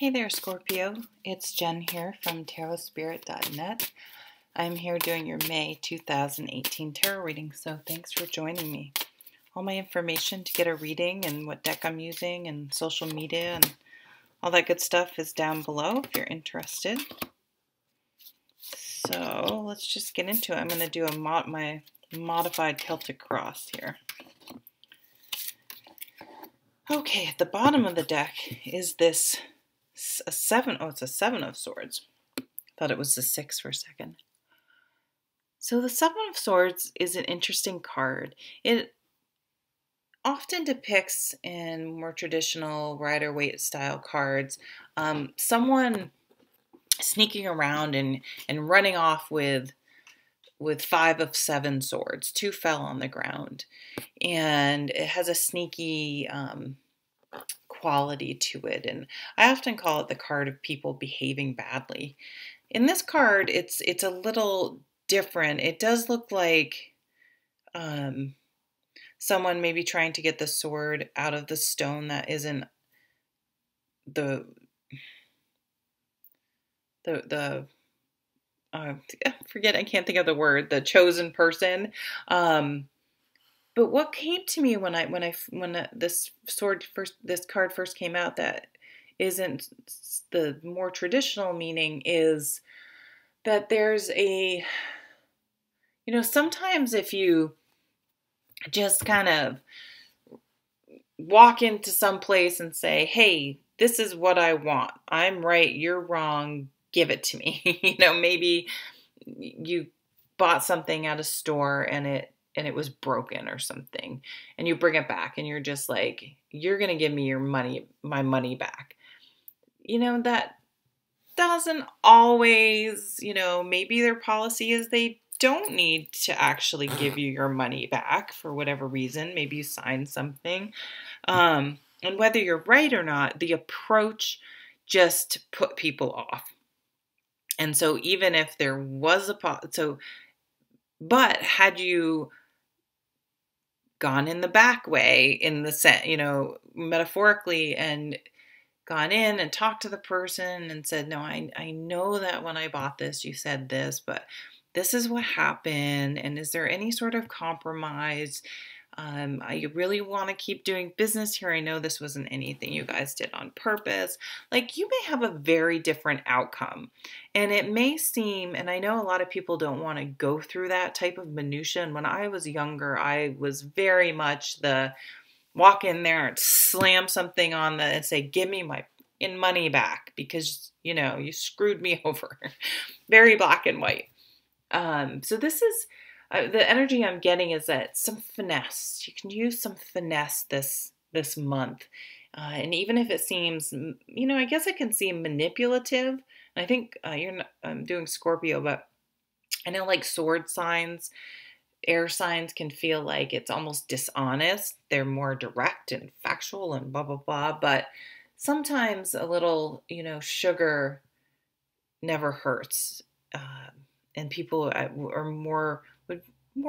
Hey there, Scorpio. It's Jen here from tarotspirit.net. I'm here doing your May 2018 tarot reading, so thanks for joining me. All my information to get a reading and what deck I'm using and social media and all that good stuff is down below if you're interested. So let's just get into it. I'm going to do my modified Celtic cross here. Okay, at the bottom of the deck is this a seven. Oh, it's a Seven of Swords. Thought it was the six for a second. So the Seven of Swords is an interesting card. It often depicts in more traditional Rider-Waite style cards someone sneaking around and running off with five of seven swords. Two fell on the ground, and it has a sneaky quality to it, and I often call it the card of people behaving badly. In this card, it's a little different. It does look like someone maybe trying to get the sword out of the stone that isn't the forget, I can't think of the word, the chosen person. But what came to me when this card first came out that isn't the more traditional meaning is that there's a, sometimes if you just kind of walk into some place and say, hey, this is what I want. I'm right, you're wrong, give it to me. Maybe you bought something at a store and it was broken or something, and you bring it back and you're just like, you're going to give me my money back. That doesn't always, maybe their policy is they don't need to actually give you your money back for whatever reason. Maybe you signed something. And whether you're right or not, the approach just put people off. And so even if there was but had you gone in the back way, in the set, metaphorically, and gone in and talked to the person and said, no, I know that when I bought this, you said this, but this is what happened. And is there any sort of compromise? I really want to keep doing business here. I know this wasn't anything you guys did on purpose. Like, you may have a very different outcome. And it may seem, and I know a lot of people don't want to go through that type of minutia. And when I was younger, I was very much the walk in there and slam something on and say, give me my money back because, you screwed me over. Very black and white. So this is, the energy I'm getting is that some finesse. You can use some finesse this month. And even if it seems, I guess it can seem manipulative. I think I'm doing Scorpio, but I know like sword signs, air signs can feel like it's almost dishonest. They're more direct and factual and blah, blah, blah. But sometimes a little, sugar never hurts. And people are more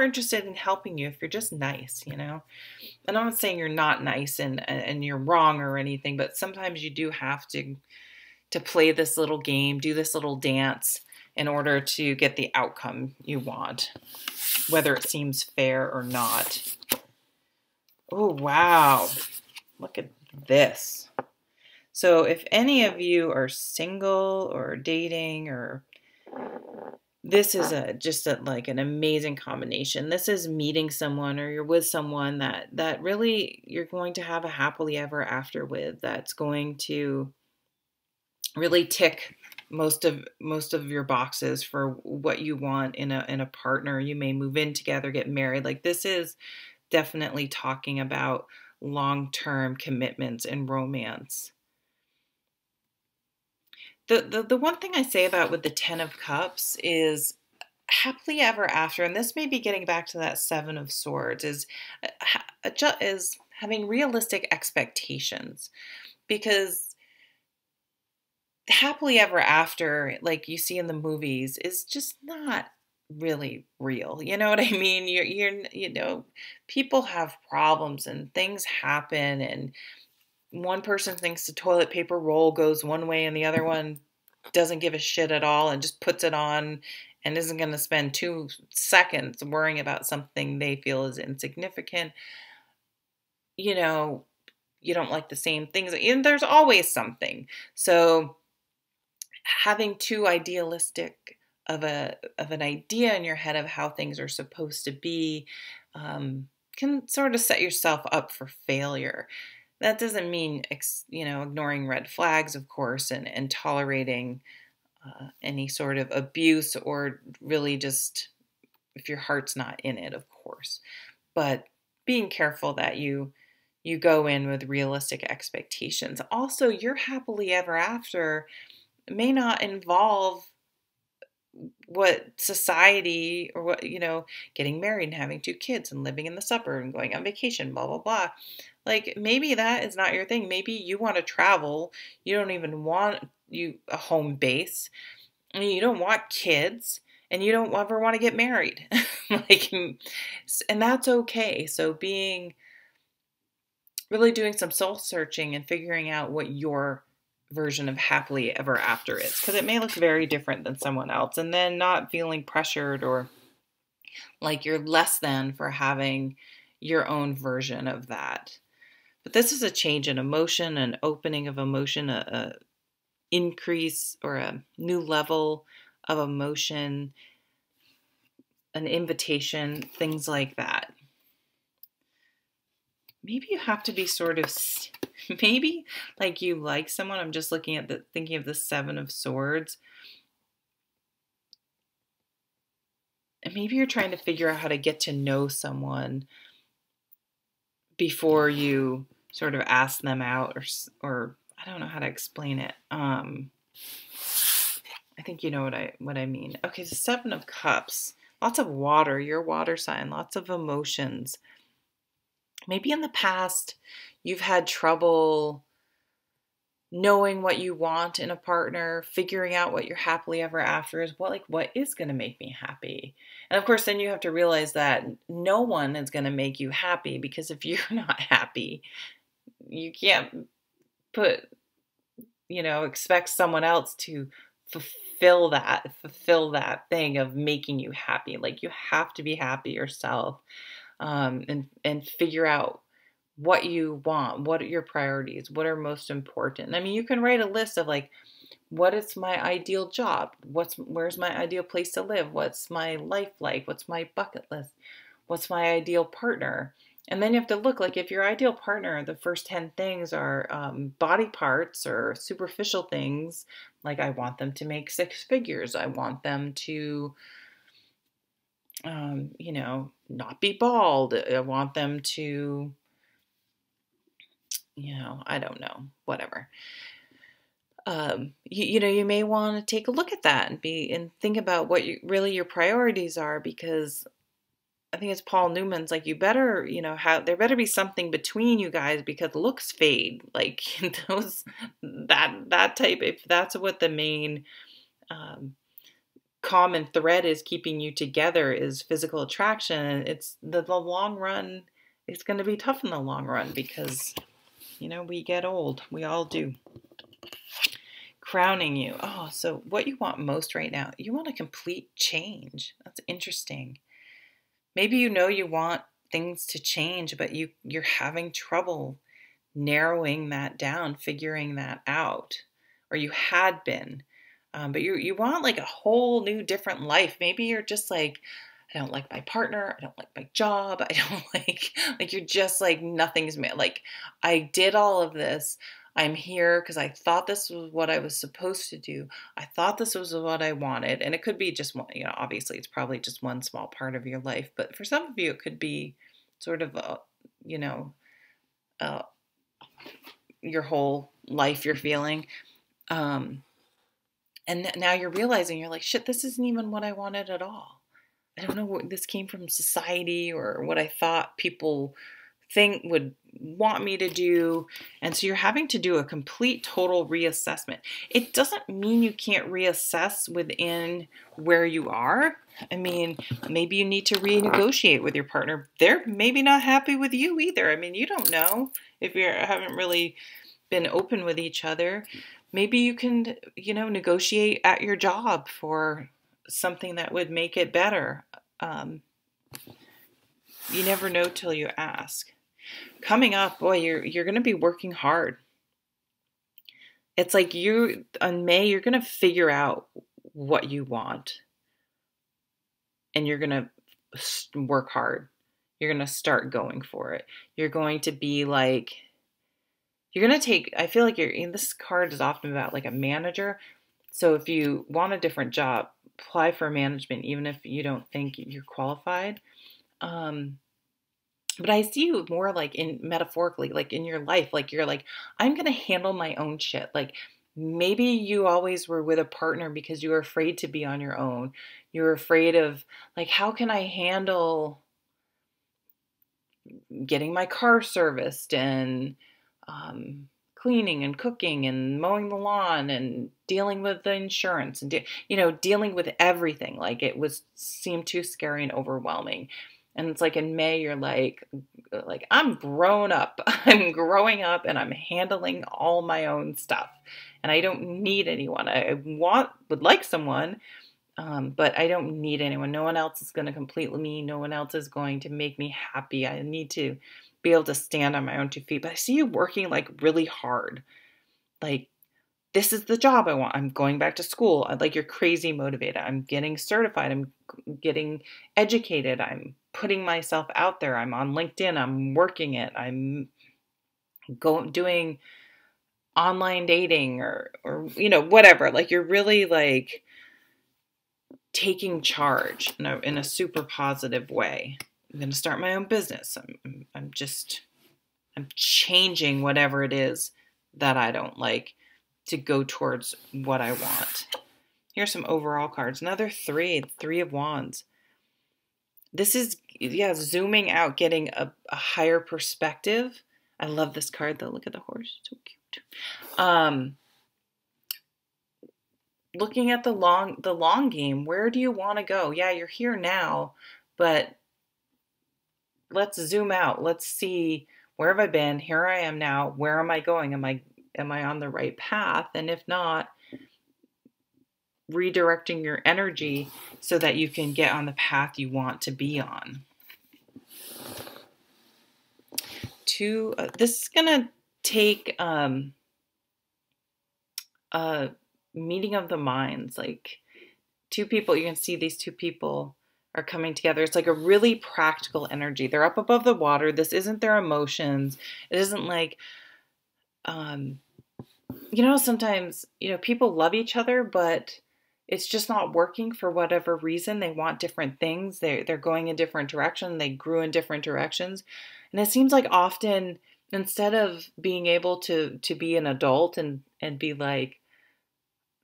interested in helping you if you're just nice, And I'm not saying you're not nice and you're wrong or anything, but sometimes you do have to play this little game, do this little dance in order to get the outcome you want, whether it seems fair or not. Oh, wow. Look at this. So if any of you are single or dating, or this is just like an amazing combination. This is meeting someone, or you're with someone that really you're going to have a happily ever after with, that's going to really tick most of your boxes for what you want in a partner. You may move in together, get married. Like, this is definitely talking about long-term commitments and romance. The one thing I say about with the Ten of Cups is happily ever after, and this may be getting back to that Seven of Swords, is having realistic expectations, because happily ever after, like you see in the movies, is just not really real. You know what I mean? People have problems and things happen, and one person thinks the toilet paper roll goes one way and the other one doesn't give a shit at all and just puts it on and isn't going to spend 2 seconds worrying about something they feel is insignificant, you know, you don't like the same things. And there's always something. So having too idealistic of an idea in your head of how things are supposed to be can sort of set yourself up for failure. That doesn't mean ignoring red flags, of course, and tolerating any sort of abuse, or really just if your heart's not in it, of course. But being careful that you go in with realistic expectations. Also, your happily ever after may not involve what society or what, getting married and having 2 kids and living in the suburb and going on vacation, blah, blah, blah. Like, maybe that is not your thing. Maybe you want to travel. You don't even want a home base. I mean, you don't want kids and you don't ever want to get married. And that's okay. So really doing some soul searching and figuring out what your version of happily ever after is, because it may look very different than someone else, and then not feeling pressured or like you're less than for having your own version of that. But this is a change in emotion, an opening of emotion, a increase or a new level of emotion, an invitation, things like that. Maybe you have to be maybe like you like someone. I'm just thinking of the 7 of Swords. And maybe you're trying to figure out how to get to know someone before you sort of ask them out, or I don't know how to explain it. I think you know what I mean. Okay, the 7 of Cups. Lots of water, your water sign, lots of emotions. Maybe in the past you've had trouble knowing what you want in a partner, figuring out what your happily ever after is, what is going to make me happy. And of course, then you have to realize that no one is going to make you happy, because if you're not happy, you can't expect someone else to fulfill that thing of making you happy. Like, you have to be happy yourself. And figure out what you want, what are your priorities, what are most important. I mean, you can write a list of like, what is my ideal job? Where's my ideal place to live? What's my life like? What's my bucket list? What's my ideal partner? And then you have to look, like, if your ideal partner, the first 10 things are body parts or superficial things, like I want them to make 6 figures. I want them to not be bald. I want them to, I don't know, whatever. You may want to take a look at that and think about what really your priorities are, because I think it's Paul Newman's like, you better, there better be something between you guys, because looks fade. Like that type, if that's what the main, common thread is keeping you together, is physical attraction. It's the long run. It's going to be tough in the long run, because we get old. We all do. Crowning you. Oh, so what you want most right now? You want a complete change. That's interesting. Maybe you want things to change, but you're having trouble narrowing that down, figuring that out, or you had been. But you want like a whole new different life. Maybe you're just like, I don't like my partner. I don't like my job. I don't like you're just like, nothing's like, I did all of this. I'm here because I thought this was what I was supposed to do. I thought this was what I wanted. And it could be just one, obviously it's probably just one small part of your life. But for some of you, it could be sort of your whole life you're feeling. And now you're realizing, you're like, shit, this isn't even what I wanted at all. I don't know, this came from society or what I thought people would want me to do. And so you're having to do a complete total reassessment. It doesn't mean you can't reassess within where you are. I mean, maybe you need to renegotiate with your partner. They're maybe not happy with you either. I mean, you don't know if you haven't really been open with each other. Maybe you can, negotiate at your job for something that would make it better. You never know till you ask. Coming up, boy, you're going to be working hard. It's like on May, you're going to figure out what you want. And you're going to work hard. You're going to start going for it. You're going to be like, you're going to take, I feel like this card is often about like a manager. So if you want a different job, apply for management, even if you don't think you're qualified. But I see you more like in metaphorically, like in your life, like you're like, I'm going to handle my own shit. Like maybe you always were with a partner because you were afraid to be on your own. You were afraid of like, how can I handle getting my car serviced and cleaning and cooking and mowing the lawn and dealing with the insurance and, dealing with everything. Like it seemed too scary and overwhelming. And it's like in May, you're like I'm grown up. I'm growing up and I'm handling all my own stuff. And I don't need anyone. I would like someone, but I don't need anyone. No one else is going to complete me. No one else is going to make me happy. I need to be able to stand on my own 2 feet. But I see you working like really hard. Like, this is the job I want. I'm going back to school. Like, you're crazy motivated. I'm getting certified. I'm getting educated. I'm putting myself out there. I'm on LinkedIn. I'm working it. I'm doing online dating or whatever. Like, you're really like taking charge in a super positive way. I'm going to start my own business. I'm changing whatever it is that I don't like to go towards what I want. Here's some overall cards. Another 3 of Wands. This is, zooming out, getting a higher perspective. I love this card though. Look at the horse. So cute. Looking at the long game. Where do you want to go? Yeah, you're here now, but let's zoom out. Let's see, where have I been? Here I am now. Where am I going? Am I on the right path? And if not, redirecting your energy so that you can get on the path you want to be on. This is going to take a meeting of the minds. Like 2 people, you can see these 2 people are coming together. It's like a really practical energy. They're up above the water. This isn't their emotions. It isn't like, sometimes, people love each other, but it's just not working for whatever reason. They want different things. They're going in different directions. They grew in different directions. And it seems like often, instead of being able to be an adult and be like,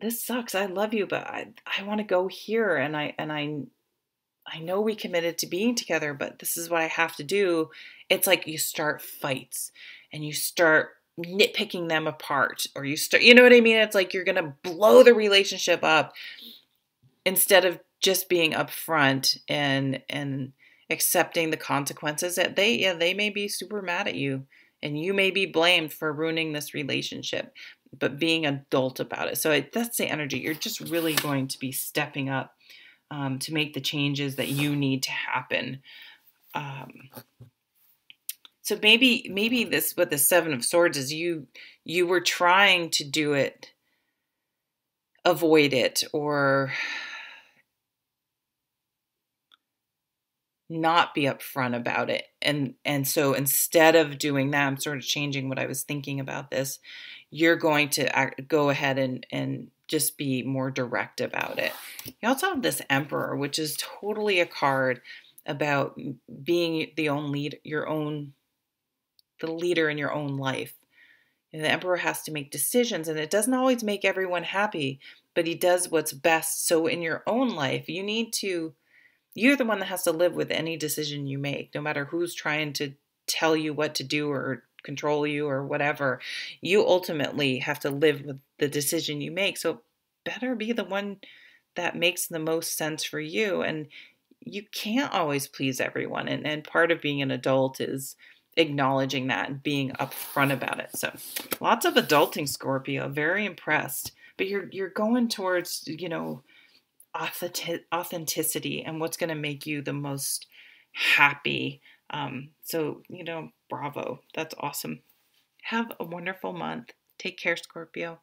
this sucks, I love you, but I want to go here, and I know we committed to being together, but this is what I have to do. It's like you start fights and you start nitpicking them apart, or you start, you know what I mean? It's like you're going to blow the relationship up instead of just being upfront and accepting the consequences that they may be super mad at you and you may be blamed for ruining this relationship, but being adult about it. So that's the energy. You're just really going to be stepping up to make the changes that you need to happen. So maybe this with the 7 of Swords is you were trying to do it, avoid it, or not be upfront about it. And so instead of doing that, I'm sort of changing what I was thinking about this. You're going to go ahead and just be more direct about it. You also have this Emperor, which is totally a card about being the leader in your own life. And the Emperor has to make decisions, and it doesn't always make everyone happy, but he does what's best. So in your own life, you're the one that has to live with any decision you make, no matter who's trying to tell you what to do or control you or whatever. You ultimately have to live with the decision you make. So better be the one that makes the most sense for you. And you can't always please everyone. And part of being an adult is acknowledging that and being upfront about it. So lots of adulting, Scorpio. Very impressed. But you're going towards, authenticity and what's going to make you the most happy. So, bravo. That's awesome. Have a wonderful month. Take care, Scorpio.